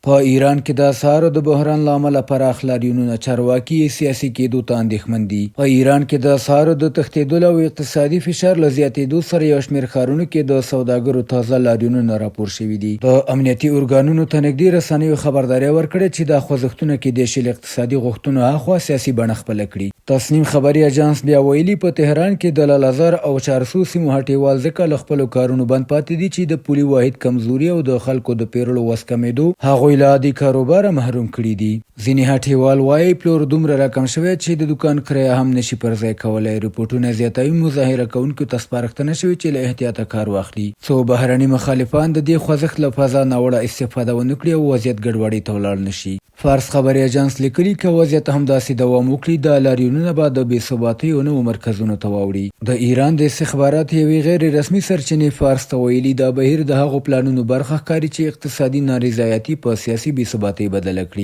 په ایران کې د اسعارو د بحران له امله پراخ لاریونونه چارواکي سیاسي کېدو ته اندېښمن دي. په ایران کې د اسعارو د تښتېدلو او اقتصادي فشار له زیاتېدو سره یو شمېر ښارونو کې د سوداګرو تازه لاریونونه راپور شوي دي. د امنیتي ارګانونو ته نږدې رسنیو خبرداری ورکړې چې د خوځښتونو کې د شل اقتصادي غوښتنو اخوا سیاسي بڼه خپله کړي. تصنیم خبري اژانس بیا ویلي په تهران کې د لالازار او چارسو سیمو هټیوال ځکه له خپلو کارونو بند پاتې دي چې د پولي واحد کمزوري او د خلکو د پیرلو وس کمېدو هغوی له عادي کاروباره محروم کړي دي. ځینې هټیوال وایي پلور دومره راکم شوی چې د دوکان کرایه هم نشي پر ځای کولی. رپورټونه زیاتوي مظاهره کوونکو ته سپارښتنه شوې چې له احتیاطه کار واخلي څو بهرني مخالفان د دې خوځښت له فضا ناوړه استفاده ونه کړي او وضعیت ګډوډۍ ته ولاړ نشي. فارس خبري اژانس لیکلي که وضعیت همداسې دوام وکړي د لاریونونه به د بې ثباتۍ او نوو مرکزونو ته واوړي. د ایران د استخبارات یوې غیر رسمي سرچینې فارس ته ویلي دا بهیر د هغو پلانونو برخه ښکاري چې اقتصادي نارضایتي په سیاسي بې ثباتۍ بدله کړي.